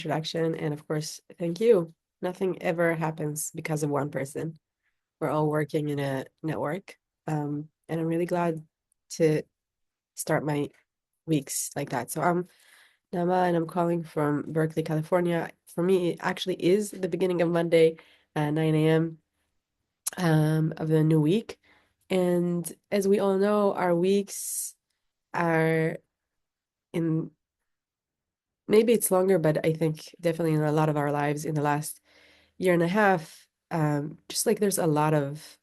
introduction. And of course, thank you. Nothing ever happens because of one person. We're all working in a network. And I'm really glad to start my weeks like that. So I'm Naama and I'm calling from Berkeley, California. For me, it actually is the beginning of Monday at 9 a.m. Of the new week. And as we all know, our weeks are in maybe it's longer, but I think definitely in a lot of our lives in the last year and a half, just like there's a lot of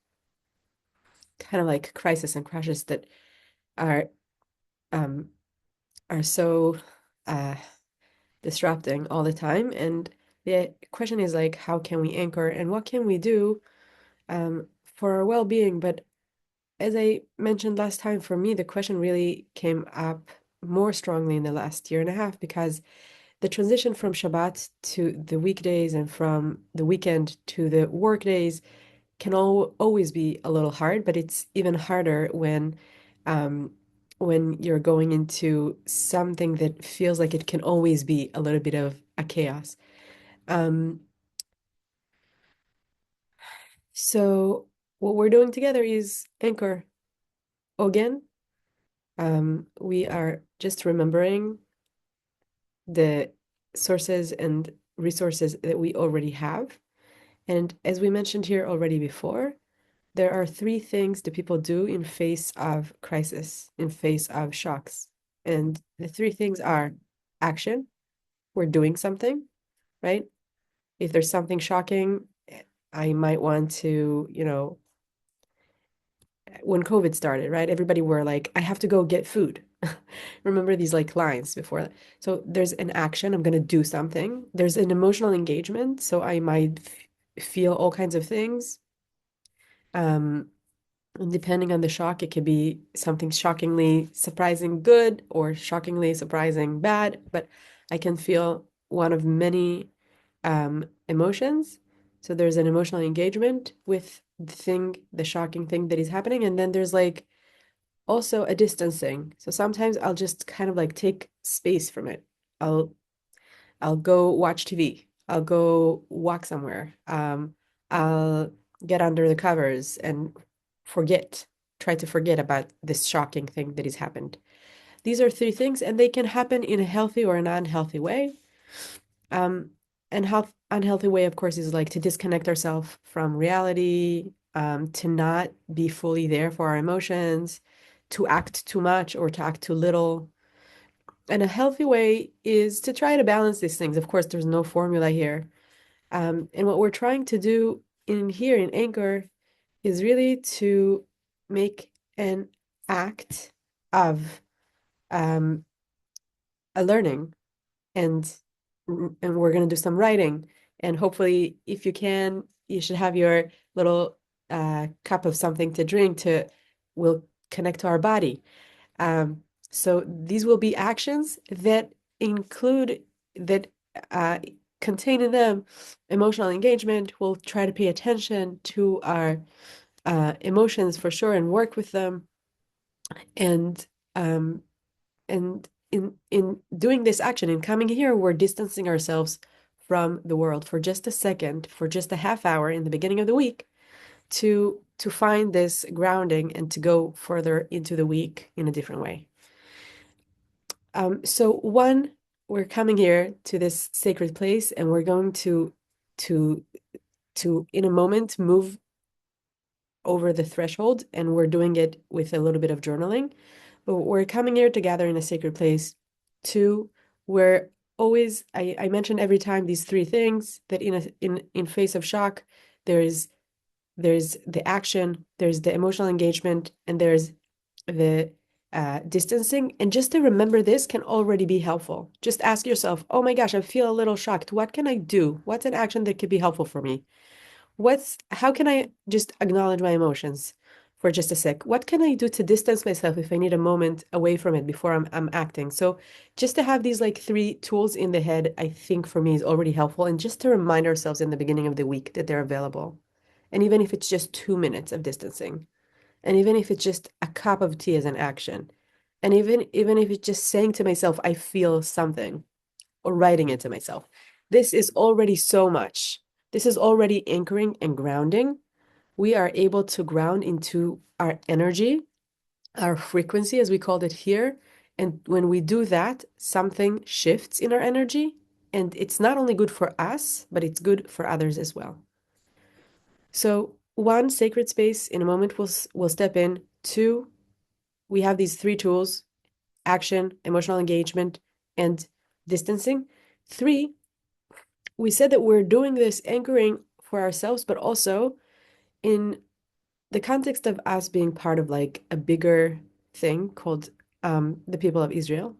kind of like crisis and crashes that are um, are so uh, disrupting all the time. And the question is like, how can we anchor and what can we do for our well-being? But as I mentioned last time, for me, the question really came up more strongly in the last year and a half because the transition from Shabbat to the weekdays and from the weekend to the work days can always be a little hard, but it's even harder um, when you're going into something that feels like it can always be a little bit of a chaos. Um, so what we're doing together is anchor Ogen. We are just remembering the sources and resources that we already have. And as we mentioned here already before, there are three things that people do in face of crisis, in face of shocks. And the three things are action, we're doing something, right? If there's something shocking, I might want to, when COVID started, right? Everybody were like, I have to go get food. Remember these like lines before that. So there's an action, I'm going to do something. There's an emotional engagement, so I might feel all kinds of things. Um, And depending on the shock, it could be something shockingly surprising good or shockingly surprising bad, but I can feel one of many emotions. So there's an emotional engagement with the thing, the shocking thing that is happening. And then there's like also a distancing. So sometimes I'll just kind of like take space from it. I'll I'll go watch TV. I'll go walk somewhere. I'll get under the covers and forget, try to forget about this shocking thing that has happened. These are three things, and they can happen in a healthy or an unhealthy way. Um, and health unhealthy way, of course, is like to disconnect ourselves from reality, to not be fully there for our emotions, to act too much or to act too little. And a healthy way is to try to balance these things. Of course, there's no formula here. And what we're trying to do in here in Anchor is really to make an act of um, a learning, and we're going to do some writing. And hopefully, if you can, you should have your little cup of something to drink to will connect to our body. Um, so these will be actions that include that uh, contain in them emotional engagement. We'll try to pay attention to our emotions for sure and work with them. And um, and in doing this action, in coming here, we're distancing ourselves from the world for just a second, for just a half hour in the beginning of the week to find this grounding and to go further into the week in a different way. So one, we're coming here to this sacred place and we're going to in a moment move over the threshold, and we're doing it with a little bit of journaling. But we're coming here to gather in a sacred place. Two, we're always I mention every time these three things that in face of shock, there's there's the action, there's the emotional engagement, and there's the distancing. And just to remember this can already be helpful. Just ask yourself, oh my gosh, I feel a little shocked. What can I do? What's an action that could be helpful for me? How can I just acknowledge my emotions for just a sec? What can I do to distance myself if I need a moment away from it before I'm acting? So just to have these like three tools in the head, I think for me is already helpful. And just to remind ourselves in the beginning of the week that they're available. And even if it's just 2 minutes of distancing, and even if it's just a cup of tea as an action, and even if it's just saying to myself, I feel something, or writing it to myself. This is already so much. This is already anchoring and grounding. We are able to ground into our energy, our frequency, as we called it here. And when we do that, something shifts in our energy. And it's not only good for us, but it's good for others as well. So, one, sacred space. In a moment, we'll step in. Two, we have these three tools: action, emotional engagement, and distancing. Three, we said that we're doing this anchoring for ourselves, but also in the context of us being part of like a bigger thing called the people of Israel.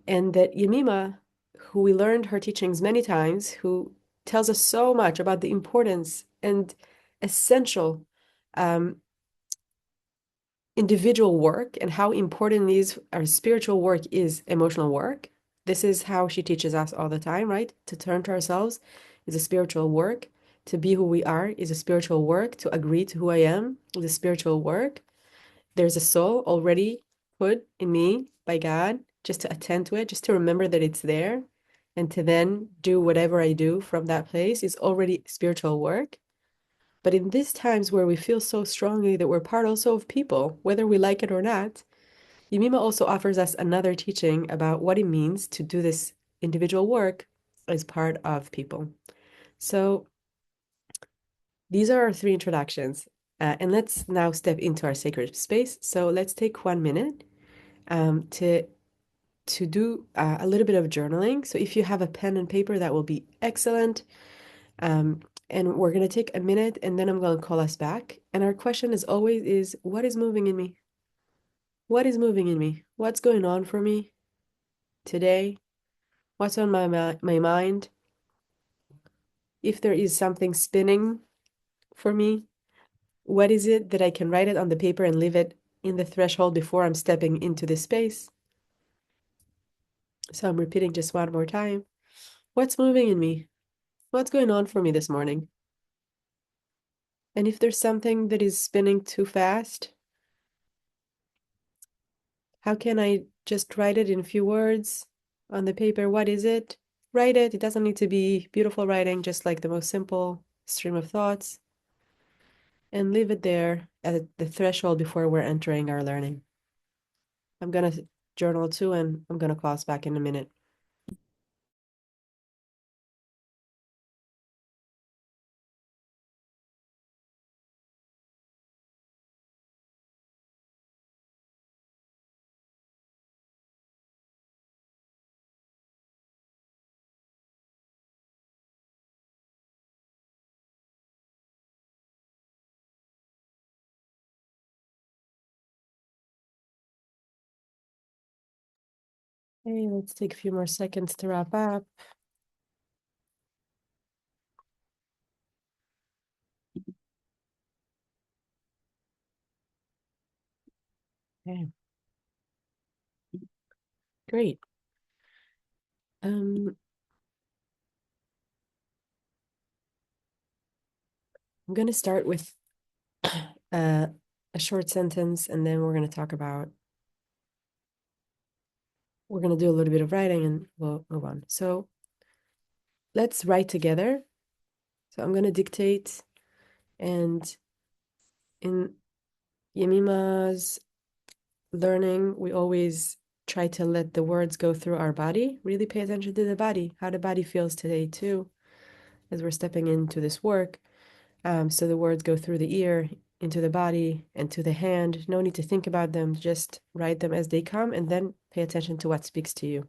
And that Yemima, who we learned her teachings many times, who tells us so much about the importance and essential um, individual work and how important these our spiritual work is emotional work. This is how she teaches us all the time, right? To turn to ourselves is a spiritual work. To be who we are is a spiritual work. To agree to who I am is a spiritual work. There's a soul already put in me by God, just to attend to it, just to remember that it's there, and to then do whatever I do from that place is already spiritual work. But in these times where we feel so strongly that we're part also of people, whether we like it or not, Yemima also offers us another teaching about what it means to do this individual work as part of people. So these are our three introductions. And let's now step into our sacred space. So let's take 1 minute to do a little bit of journaling. So if you have a pen and paper, that will be excellent. Um, and we're going to take a minute and then I'm going to call us back. And our question as always is, what is moving in me? What is moving in me? What's going on for me today? What's on my mind? If there is something spinning for me, what is it that I can write it on the paper and leave it in the threshold before I'm stepping into this space? So I'm repeating just one more time. What's moving in me? What's going on for me this morning? And if there's something that is spinning too fast, how can I just write it in a few words on the paper? What is it? Write it. It doesn't need to be beautiful writing, just like the most simple stream of thoughts, and leave it there at the threshold before we're entering our learning. I'm going to journal too, and I'm going to call us back in a minute. Okay, let's take a few more seconds to wrap up. Okay, great. Um, I'm going to start with uh, a short sentence, and then we're going to talk about, we're going to do a little bit of writing and we'll move on. So let's write together. So I'm going to dictate, and in Yemima's learning, we always try to let the words go through our body. Really pay attention to the body, how the body feels today too, as we're stepping into this work. So the words go through the ear, into the body, and to the hand. No need to think about them, just write them as they come, and then pay attention to what speaks to you.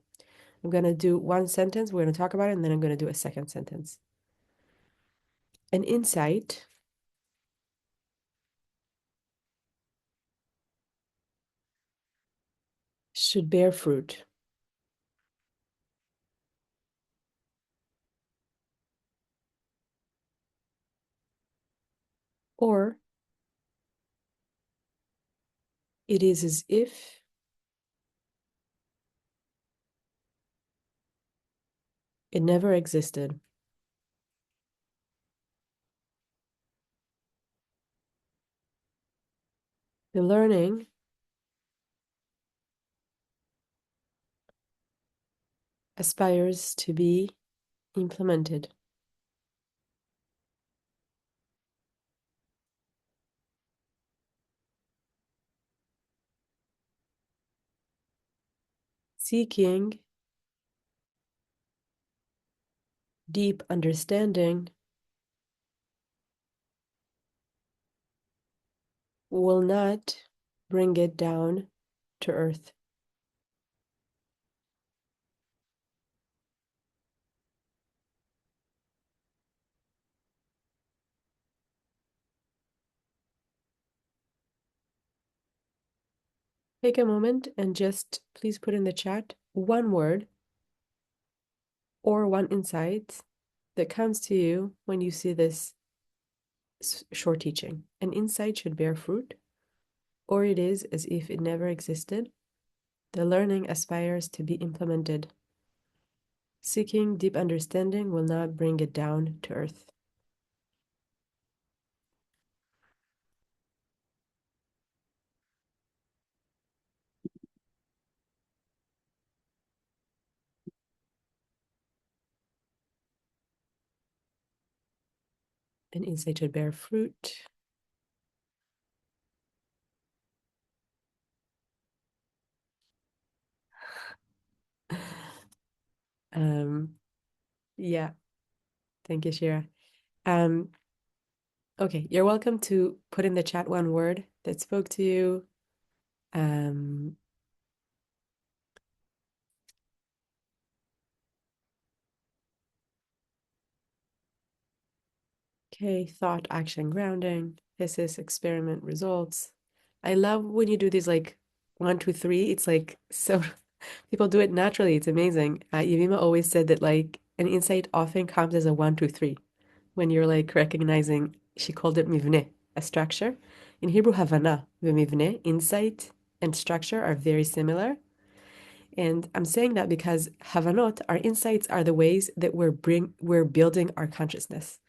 I'm going to do one sentence, we're going to talk about it, and then I'm going to do a second sentence. An insight should bear fruit, or it is as if it never existed. The learning aspires to be Implemented. Seeking deep understanding will not bring it down to earth. Take a moment and just please put in the chat one word or one insight that comes to you when you see this short teaching. An insight should bear fruit, or it is as if it never existed. The learning aspires to be implemented. Seeking deep understanding will not bring it down to earth. An insight should bear fruit. Um, yeah, thank you, Shira. Um, okay, you're welcome to put in the chat one word that spoke to you. Um, okay, thought, action, grounding, thesis, experiment, results. I love when you do these like 1, 2, 3. It's like so people do it naturally. It's amazing. Yemima always said that like an insight often comes as a 1, 2, 3 when you're like recognizing. She called it mivne, a structure. In Hebrew, havana, v'mivne, insight and structure are very similar. And I'm saying that because havanot, our insights, are the ways that we're building our consciousness.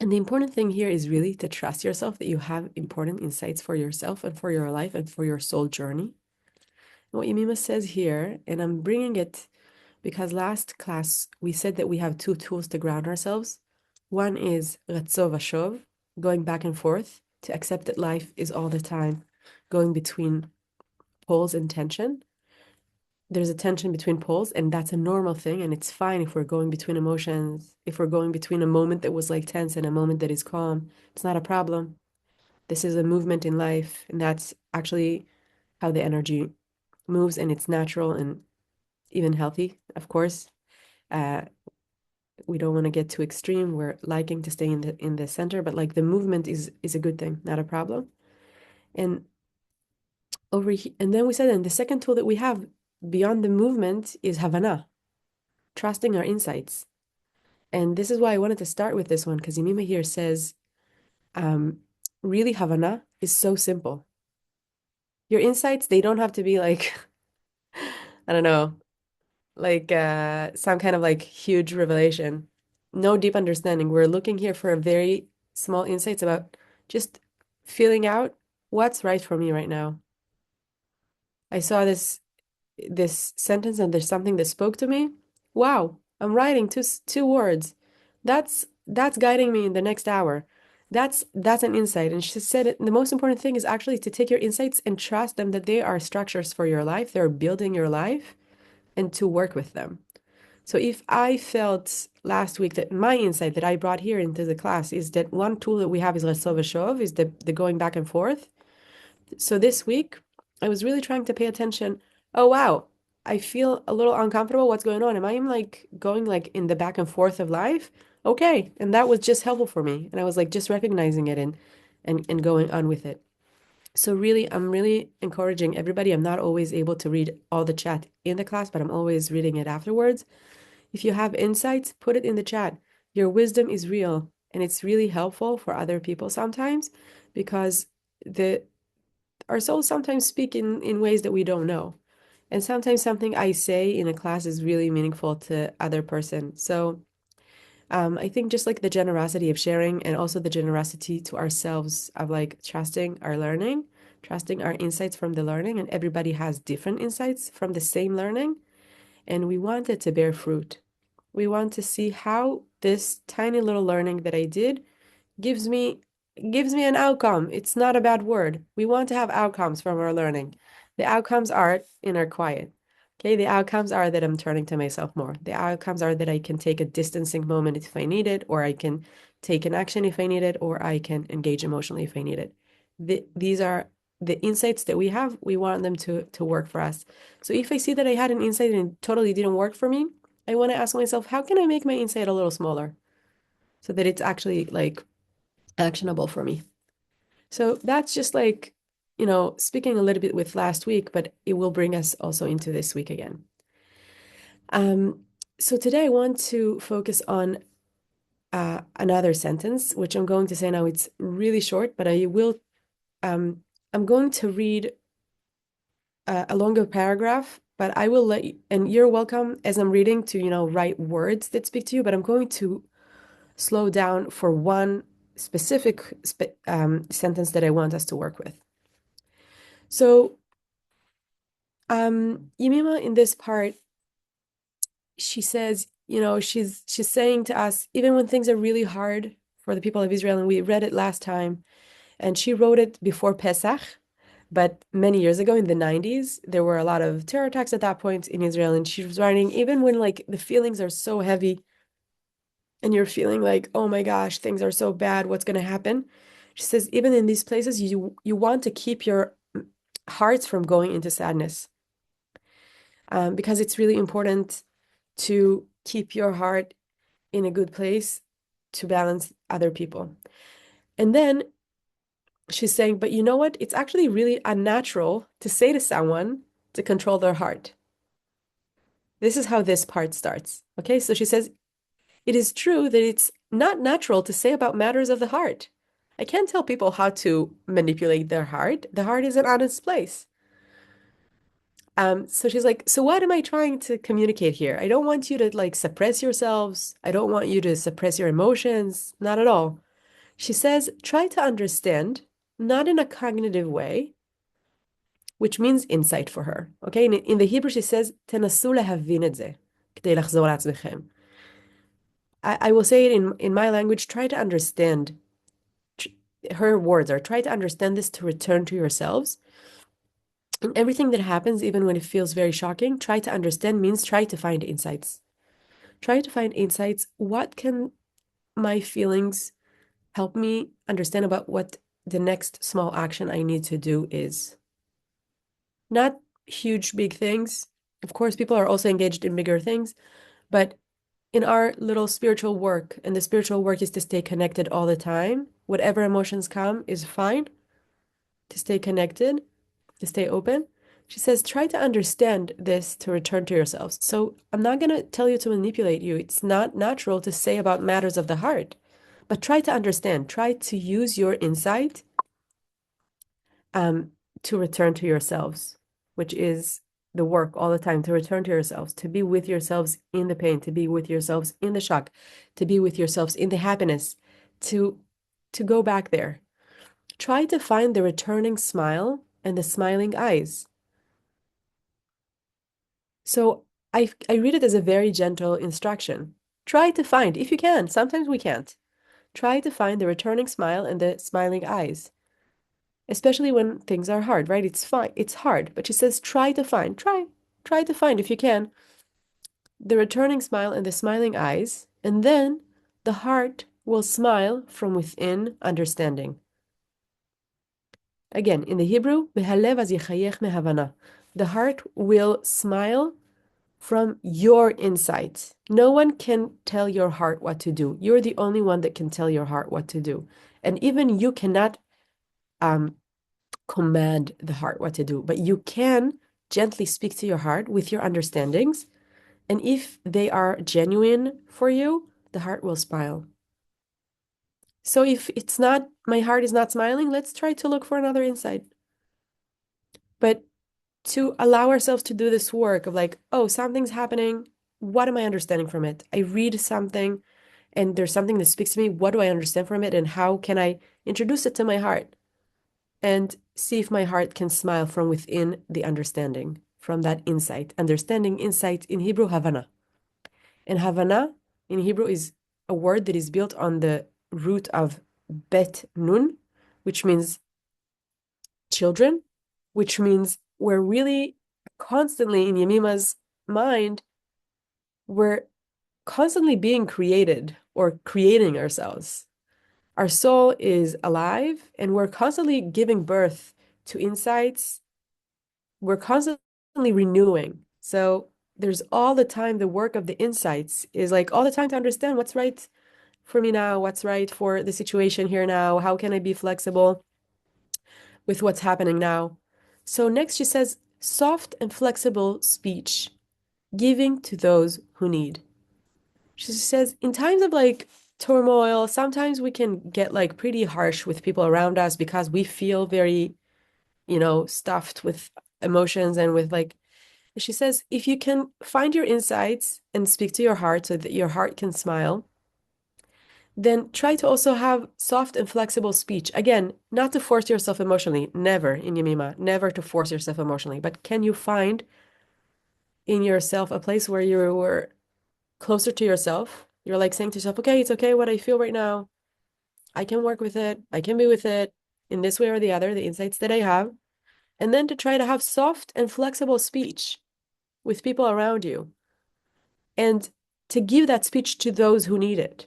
And the important thing here is really to trust yourself that you have important insights for yourself and for your life and for your soul journey. And what Yemima says here, and I'm bringing it because last class we said that we have two tools to ground ourselves. One is ratzov vashov, going back and forth to accept that life is all the time going between poles and tension. There's a tension between poles, and that's a normal thing, and it's fine if we're going between emotions, if we're going between a moment that was like tense and a moment that is calm. It's not a problem. This is a movement in life, and that's actually how the energy moves, and it's natural and even healthy, of course. Uh, we don't want to get too extreme. We're liking to stay in the center, but like the movement is a good thing, not a problem. And over here, and then we said, and the second tool that we have beyond the movement is Havana, trusting our insights. And this is why I wanted to start with this one, because Yemima here says, um, really, Havana is so simple. Your insights, they don't have to be like, I don't know, like some kind of like huge revelation. No deep understanding. We're looking here for a very small insights about just feeling out what's right for me right now. I saw this sentence and there's something that spoke to me. Wow, I'm writing two words. That's guiding me in the next hour. That's an insight. And she said the most important thing is actually to take your insights and trust them that they are structures for your life. They're building your life and to work with them. So if I felt last week that my insight that I brought here into the class is that one tool that we have is Ratzov V'Shov, is the going back and forth. So this week, I was really trying to pay attention. Oh wow, I feel a little uncomfortable. What's going on? Am I like going like in the back and forth of life? Okay, and that was just helpful for me. And I was like just recognizing it and going on with it. So really, I'm really encouraging everybody. I'm not always able to read all the chat in the class, but I'm always reading it afterwards. If you have insights, put it in the chat. Your wisdom is real and it's really helpful for other people sometimes because the our souls sometimes speak in ways that we don't know. And sometimes something I say in a class is really meaningful to other person. So I think just like the generosity of sharing and also the generosity to ourselves of like trusting our learning, trusting our insights from the learning, and everybody has different insights from the same learning, and we want it to bear fruit. We want to see how this tiny little learning that I did gives me gives me an outcome. It's not a bad word. We want to have outcomes from our learning. The outcomes are inner quiet. Okay, the outcomes are that I'm turning to myself more. The outcomes are that I can take a distancing moment if I need it, or I can take an action if I need it, or I can engage emotionally if I need it. These are the insights that we have. We want them to work for us. So if I see that I had an insight and it totally didn't work for me, I want to ask myself, how can I make my insight a little smaller so that it's actually like actionable for me? So that's just like, speaking a little bit with last week, but it will bring us also into this week again. Um, so today I want to focus on another sentence, which I'm going to say now. It's really short, but I'm going to read a longer paragraph, but I will let you, and you're welcome as I'm reading to, write words that speak to you, but I'm going to slow down for one specific sentence that I want us to work with. So, Yemima in this part, she says, she's saying to us, even when things are really hard for the people of Israel, and we read it last time, and she wrote it before Pesach, but many years ago in the 90s, there were a lot of terror attacks at that point in Israel, and she was writing, even when like the feelings are so heavy and you're feeling like, oh my gosh, things are so bad, what's going to happen? She says, even in these places, you want to keep your hearts from going into sadness, because it's really important to keep your heart in a good place to balance other people. And then she's saying, but you know what? It's actually really unnatural to say to someone to control their heart. This is how this part starts. Okay, so she says, it is true that it's not natural to say about matters of the heart. I can't tell people how to manipulate their heart. The heart is an honest place. So she's like, so what am I trying to communicate here? I don't want you to like suppress yourselves. I don't want you to suppress your emotions. Not at all. She says, try to understand, not in a cognitive way, which means insight for her. Okay, in the Hebrew, she says, תנסו להבין את זה, כדי לחזור לעצמכם. I will say it in my language, try to understand. Her words are, try to understand this to return to yourselves. And everything that happens, even when it feels very shocking, try to understand means try to find insights. Try to find insights. What can my feelings help me understand about what the next small action I need to do is? Not huge, big things. Of course, people are also engaged in bigger things, but in our little spiritual work, and the spiritual work is to stay connected all the time. Whatever emotions come is fine, to stay connected, to stay open. She says, try to understand this to return to yourselves. So I'm not going to tell you to manipulate you. It's not natural to say about matters of the heart, but try to understand. Try to use your insight to return to yourselves, which is the work all the time, to return to yourselves, to be with yourselves in the pain, to be with yourselves in the shock, to be with yourselves in the happiness, to go back there. Try to find the returning smile and the smiling eyes. So I read it as a very gentle instruction. Try to find, if you can, sometimes we can't, try to find the returning smile and the smiling eyes, especially when things are hard, right? It's fine, it's hard, but she says try to find, try to find, if you can, the returning smile and the smiling eyes, and then the heart will smile from within understanding. Again, in the Hebrew, "Mehalev az yichayech mehavana." The heart will smile from your insight. No one can tell your heart what to do. You're the only one that can tell your heart what to do. And even you cannot command the heart what to do, but you can gently speak to your heart with your understandings. And if they are genuine for you, the heart will smile. So if it's not, my heart is not smiling, let's try to look for another insight. But to allow ourselves to do this work of like, oh, something's happening. What am I understanding from it? I read something and there's something that speaks to me. What do I understand from it? And how can I introduce it to my heart and see if my heart can smile from within the understanding, from that insight? Understanding, insight, in Hebrew, Havana. And Havana in Hebrew is a word that is built on the root of bet nun, which means children, which means we're really constantly in Yemima's mind, we're constantly being created or creating ourselves. Our soul is alive and we're constantly giving birth to insights. We're constantly renewing. So there's all the time the work of the insights is like all the time to understand what's right for me now, what's right for the situation here now, how can I be flexible with what's happening now. So next she says, soft and flexible speech, giving to those who need. She says, in times of like turmoil, sometimes we can get like pretty harsh with people around us because we feel very, stuffed with emotions and with like, she says, if you can find your insights and speak to your heart so that your heart can smile, then try to also have soft and flexible speech. Again, not to force yourself emotionally, never in Yemima, never to force yourself emotionally. But can you find in yourself a place where you were closer to yourself? You're like saying to yourself, okay, it's okay what I feel right now. I can work with it. I can be with it in this way or the other, the insights that I have. And then to try to have soft and flexible speech with people around you and to give that speech to those who need it.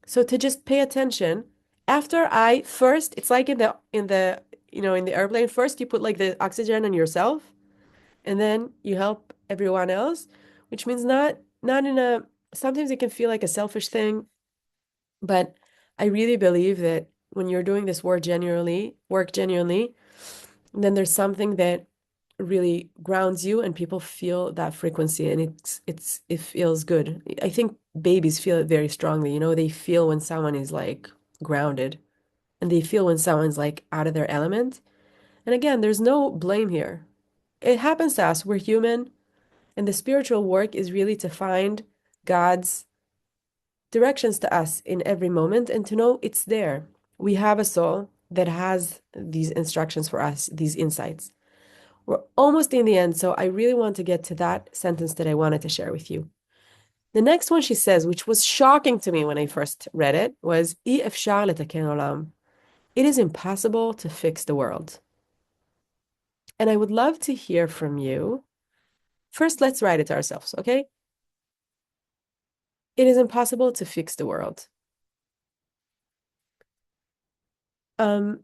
So to just pay attention after I first, it's like in the airplane, first you put like the oxygen on yourself and then you help everyone else, which means not in a sometimes it can feel like a selfish thing, but I really believe that when you're doing this work genuinely, then there's something that really grounds you and people feel that frequency and it feels good. I think babies feel it very strongly. They feel when someone is like grounded and they feel when someone's like out of their element. And again, there's no blame here. It happens to us. We're human, and the spiritual work is really to find God's directions to us in every moment and to know it's there. We have a soul that has these instructions for us, these insights. We're almost in the end, so I really want to get to that sentence that I wanted to share with you. The next one she says, which was shocking to me when I first read it, was אי אפשר לתקן עולם. It is impossible to fix the world. And I would love to hear from you. First, let's write it to ourselves, okay? It is impossible to fix the world. Um,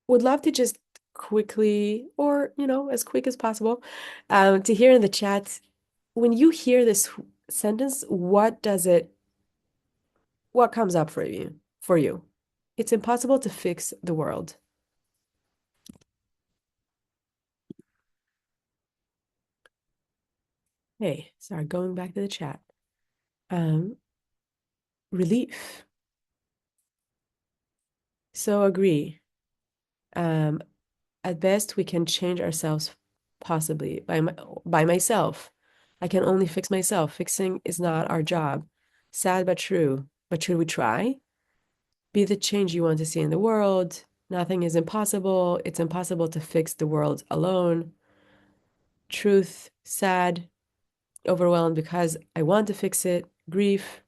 would love to just quickly, or as quick as possible, to hear in the chat, when you hear this sentence, what comes up for you? For you, it's impossible to fix the world. Hey, sorry, going back to the chat. Um, Relief. So agree. Um, at best, we can change ourselves possibly by myself. I can only fix myself. Fixing is not our job. Sad but true. But should we try? Be the change you want to see in the world. Nothing is impossible. It's impossible to fix the world alone. Truth, sad, overwhelmed because I want to fix it. Grief,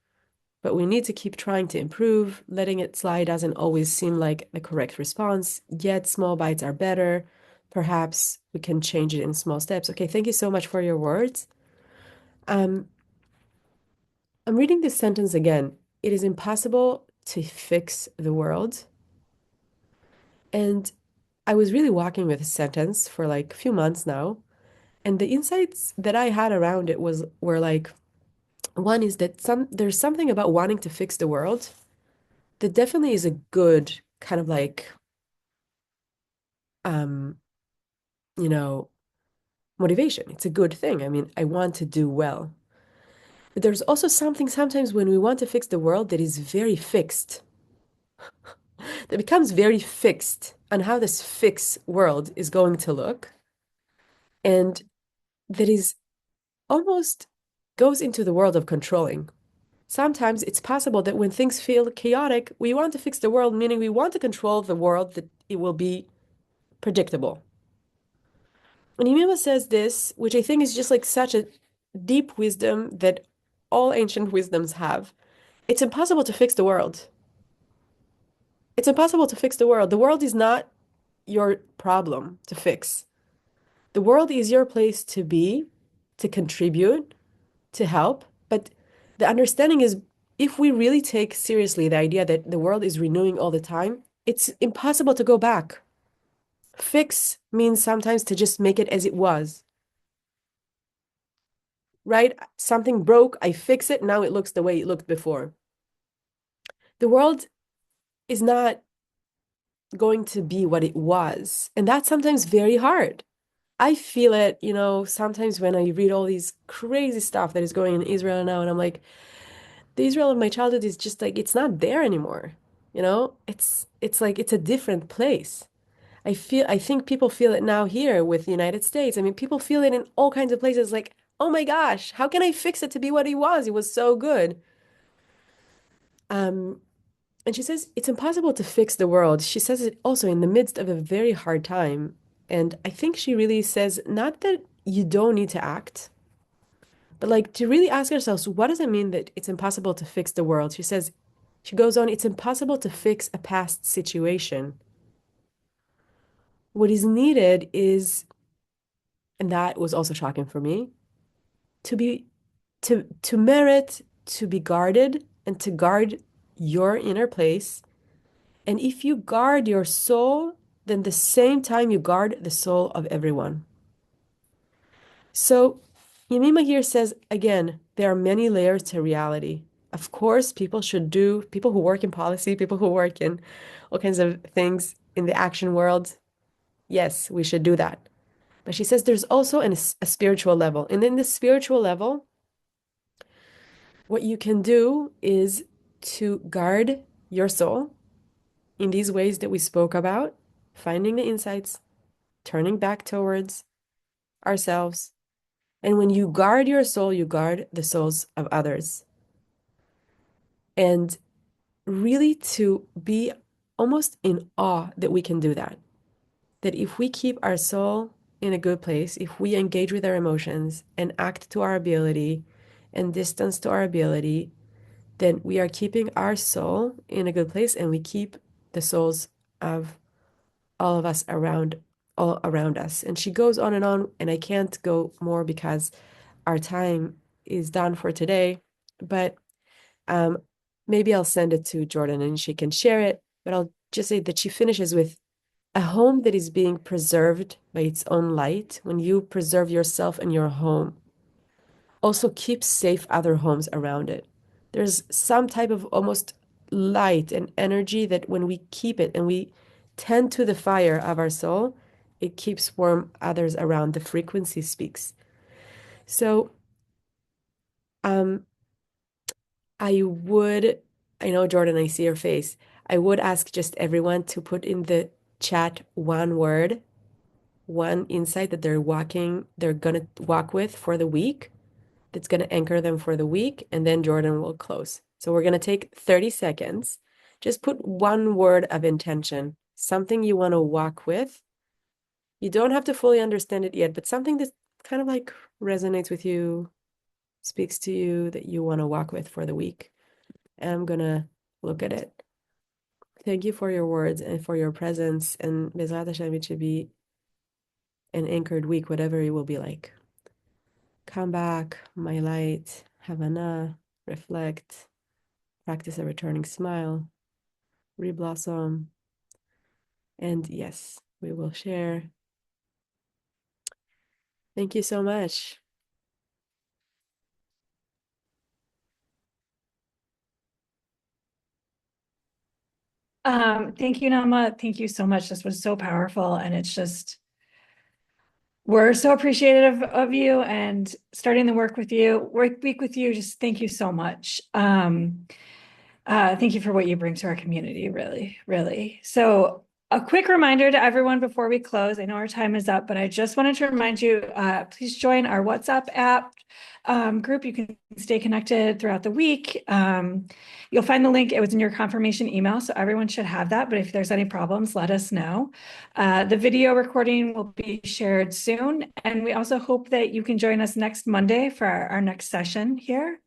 but we need to keep trying to improve. Letting it slide doesn't always seem like the correct response, yet small bites are better. Perhaps we can change it in small steps. Okay, thank you so much for your words. Um, I'm reading this sentence again. It is impossible to fix the world. And I was really walking with this sentence for like a few months now. And the insights that I had around it were like, one is that there's something about wanting to fix the world that definitely is a good kind of like um, you know, motivation. It's a good thing. I mean, I want to do well. But there's also something sometimes when we want to fix the world that is very fixed, that becomes very fixed on how this fixed world is going to look. And that is almost goes into the world of controlling. Sometimes it's possible that when things feel chaotic, we want to fix the world, meaning we want to control the world that it will be predictable. And Yemima says this, which I think is just like such a deep wisdom that all ancient wisdoms have. It's impossible to fix the world. It's impossible to fix the world. The world is not your problem to fix. The world is your place to be, to contribute, to help. But the understanding is if we really take seriously the idea that the world is renewing all the time, it's impossible to go back. Fix means sometimes to just make it as it was, right? Something broke, I fix it, now it looks the way it looked before. The world is not going to be what it was. And that's sometimes very hard. I feel it, sometimes when I read all these crazy stuff that is going in Israel now, and I'm like, the Israel of my childhood is just like it's not there anymore. It's like it's a different place. I think people feel it now here with the United States. I mean, people feel it in all kinds of places like, oh my gosh, how can I fix it to be what it was? It was so good. Um, and she says it's impossible to fix the world. She says it also in the midst of a very hard time. And I think she really says not that you don't need to act, but like to really ask ourselves, what does it mean that it's impossible to fix the world? She goes on, it's impossible to fix a past situation. What is needed is, and that was also shocking for me, to be to merit to be guarded and to guard your inner place. And if you guard your soul, then the same time you guard the soul of everyone. So Yemima here says again, there are many layers to reality. Of course, people who work in policy, people who work in all kinds of things in the action world, yes, we should do that. But she says there's also a spiritual level. And in the spiritual level, what you can do is to guard your soul in these ways that we spoke about, finding the insights, turning back towards ourselves. And when you guard your soul, you guard the souls of others. And really to be almost in awe that we can do that. That if we keep our soul in a good place, if we engage with our emotions and act to our ability and distance to our ability, then we are keeping our soul in a good place and we keep the souls of all of us all around us. And she goes on, and I can't go more because our time is done for today. But um, maybe I'll send it to Jordan and she can share it. But I'll just say that she finishes with a home that is being preserved by its own light. When you preserve yourself and your home, also keep safe other homes around it. There's some type of almost light and energy that when we keep it and we tend to the fire of our soul, it keeps warm others around. The frequency speaks. So, um, I would, I know, Jordan, I see your face. I would ask just everyone to put in the chat one word, one insight that they're gonna walk with for the week, that's gonna anchor them for the week, and then Jordan will close. So we're gonna take 30 seconds. Just put one word of intention, something you want to walk with. You don't have to fully understand it yet, but something that kind of like resonates with you, speaks to you, that you want to walk with for the week. And I'm gonna look at it. Thank you for your words and for your presence. And Bezrat Hashem, it should be an anchored week, whatever it will be like. Come back, my light, Havana, reflect, practice a returning smile, reblossom. And yes, we will share. Thank you so much. Thank you, Naama. Thank you so much. This was so powerful. And it's just, we're so appreciative of you and starting the work week with you. Just thank you so much. Thank you for what you bring to our community, really, really. So a quick reminder to everyone before we close. I know our time is up, but I just wanted to remind you, please join our WhatsApp app group. You can stay connected throughout the week. You'll find the link. It was in your confirmation email, so everyone should have that. But if there's any problems, let us know. The video recording will be shared soon. And we also hope that you can join us next Monday for our next session here.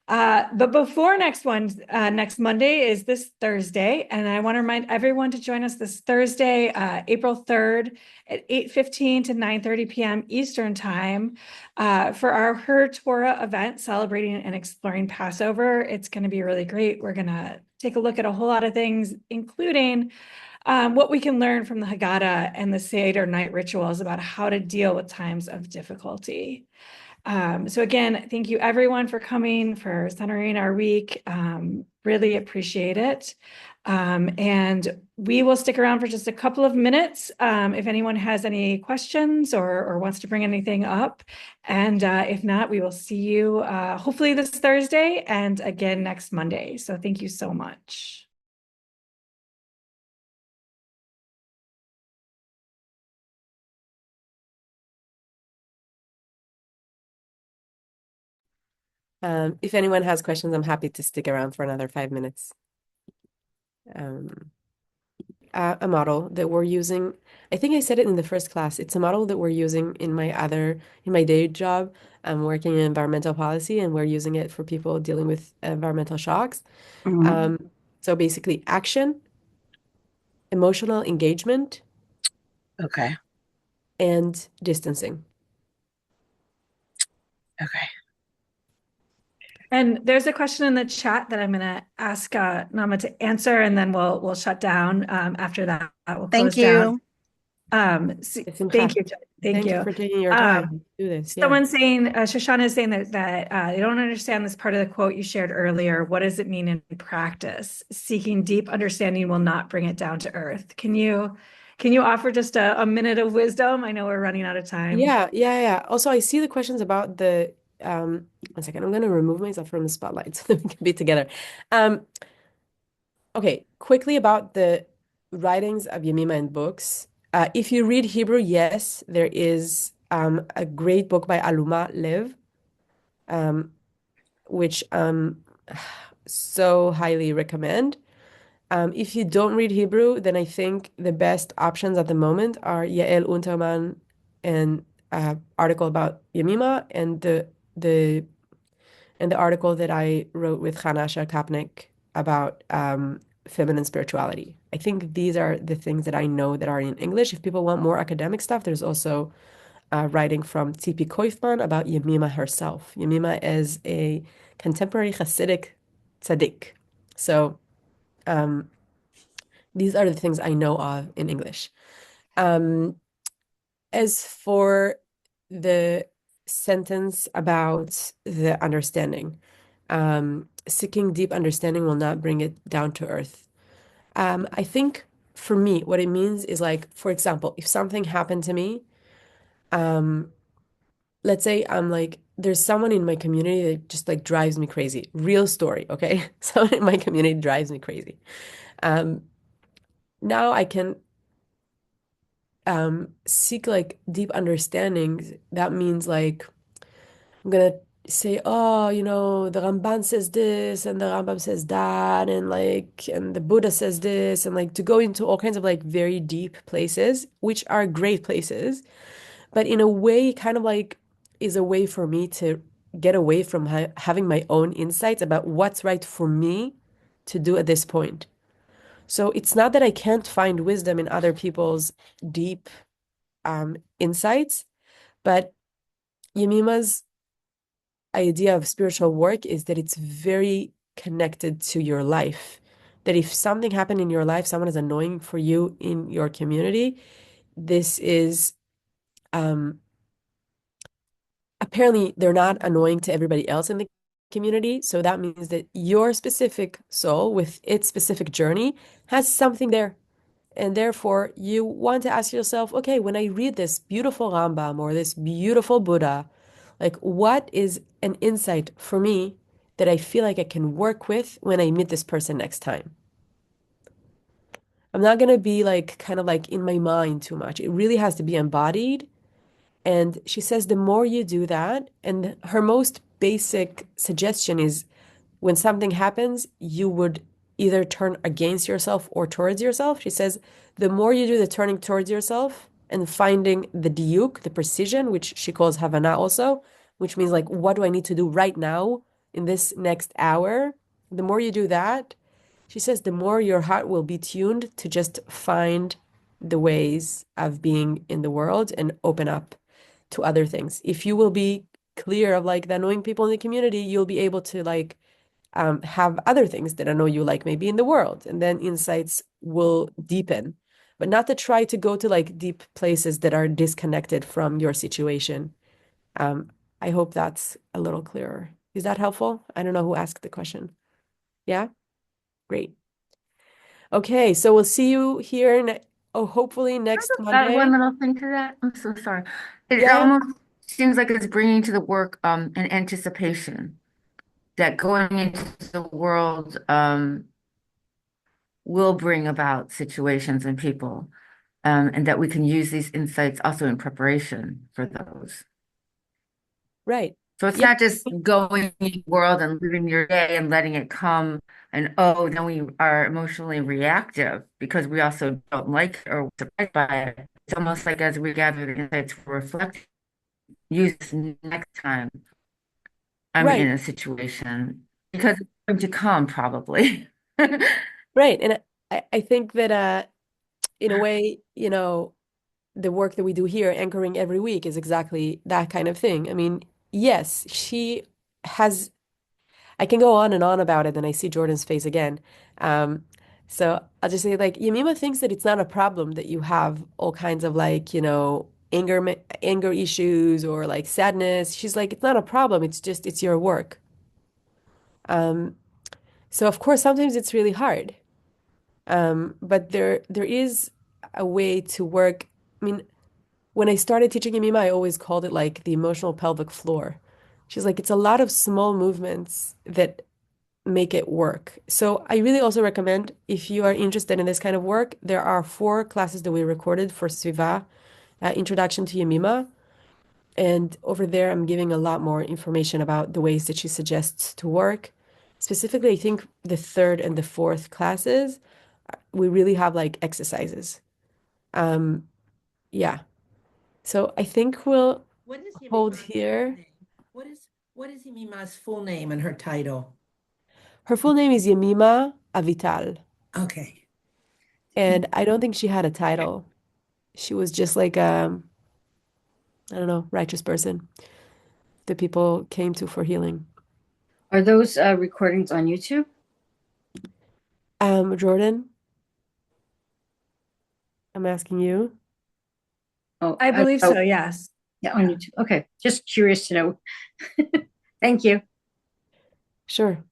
But before next Monday is this Thursday, and I want to remind everyone to join us this Thursday, April 3rd at 8:15 to 9:30 p.m. Eastern Time for our Her Torah event celebrating and exploring Passover. It's going to be really great. We're going to take a look at a whole lot of things, including what we can learn from the Haggadah and the Seder night rituals about how to deal with times of difficulty. So again, thank you everyone for coming, for centering our week. Really appreciate it. And we will stick around for just a couple of minutes if anyone has any questions or wants to bring anything up. And if not, we will see you hopefully this Thursday and again next Monday. So thank you so much. If anyone has questions, I'm happy to stick around for another 5 minutes. Um, a model that we're using, I think I said it in the first class. It's a model that we're using in my day job. I'm working in environmental policy, and we're using it for people dealing with environmental shocks. Mhm. So basically, action, emotional engagement, Okay. and distancing. Okay. And there's a question in the chat that I'm going to ask Naama to answer, and then we'll shut down. After that, we'll Thank close down. you. Thank you, thank Thank you you. for taking your time to do this. Yeah. Someone's saying, Shoshana is saying that they don't understand this part of the quote you shared earlier. What does it mean in practice? Seeking deep understanding will not bring it down to earth. Can you offer just a minute of wisdom? I know we're running out of time. Yeah. Also, I see the questions about the 1 second. I'm going to remove myself from the spotlight so that we can be together. Um, okay, quickly about the writings of Yemima in books. If you read Hebrew, yes, there is a great book by Aluma Lev, um, which so highly recommend. If you don't read Hebrew, then I think the best options at the moment are Yael Unterman and article about Yemima the and the article that I wrote with Hanasha Kapnick about feminine spirituality. I think these are the things that I know that are in English. If people want more academic stuff, there's also writing from Tzipi Koifman about Yemima herself. Yemima is a contemporary Hasidic tzaddik. So um, these are the things I know of in English. Um, as for the sentence about the understanding, seeking deep understanding will not bring it down to earth. I think for me, what it means is like, for example, if something happened to me, um, let's say I'm like, there's someone in my community that just like drives me crazy. Real story, okay? Someone in my community drives me crazy. Um, now I can seek like deep understandings. That means like I'm gonna say, oh, the Ramban says this and the Rambam says that, and like, and the Buddha says this, and like to go into all kinds of like very deep places, which are great places, but in a way, kind of like is a way for me to get away from having my own insights about what's right for me to do at this point. So it's not that I can't find wisdom in other people's deep insights, but Yemima's idea of spiritual work is that it's very connected to your life. That if something happened in your life, someone is annoying for you in your community, this is apparently they're not annoying to everybody else in the community. So that means that your specific soul with its specific journey has something there. And therefore, you want to ask yourself, okay, when I read this beautiful Rambam or this beautiful Buddha, like what is an insight for me that I feel like I can work with when I meet this person next time? I'm not going to be like kind of like in my mind too much. It really has to be embodied. And she says the more you do that, and her most basic suggestion is when something happens, you would either turn against yourself or towards yourself. She says the more you do the turning towards yourself and finding the diuk, the precision, which she calls Havana also, which means like, what do I need to do right now in this next hour, the more you do that, she says, the more your heart will be tuned to just find the ways of being in the world and open up to other things. If you will be clear of like the annoying people in the community, you'll be able to like have other things that annoy you, like maybe in the world, and then insights will deepen, but not to try to go to like deep places that are disconnected from your situation. Um, I hope that's a little clearer. Is that helpful? I don't know who asked the question. Yeah? Great. Okay, so we'll see you here hopefully Can I next just add one Monday. little thing to that? I'm so sorry. It Yeah, almost seems like it's bringing to the work an anticipation that going into the world will bring about situations and people, and that we can use these insights also in preparation for those. right. So it's Yeah, not just going in the world and living your day and letting it come, and oh, then we are emotionally reactive because we also don't like it or surprised by it. It's almost like as we gather the insights, we reflect, use this next time I'm in right, a situation because it's going to come probably. right. And I think that in a way, the work that we do here, anchoring every week, is exactly that kind of thing. I mean, yes, she has, I can go on and on about it, and I see Jordan's face again. Um, so I'll just say, like, Yemima thinks that it's not a problem that you have all kinds of like, anger issues or like sadness. She's like, it's not a problem. It's just, it's your work. Um, so of course, sometimes it's really hard. But there is a way to work. I mean, when I started teaching Yemima, I always called it like the emotional pelvic floor. She's like, it's a lot of small movements that make it work. So I really also recommend if you are interested in this kind of work, there are 4 classes that we recorded for SVIVAH, Introduction to Yemima. And over there, I'm giving a lot more information about the ways that she suggests to work. Specifically, I think the third and the fourth classes, we really have like exercises. Um, yeah. So I think we'll What is hold Yemima's full here. name? What is Yemima's full name and her title? Her full name is Yemima Avital, Okay. and I don't think she had a title. She was just like I don't know, righteous person that people came to for healing. Are those recordings on YouTube? Jordan, I'm asking you. Oh, I believe oh, so, yes. yeah, on YouTube. Okay, just curious to know. Thank you. Sure.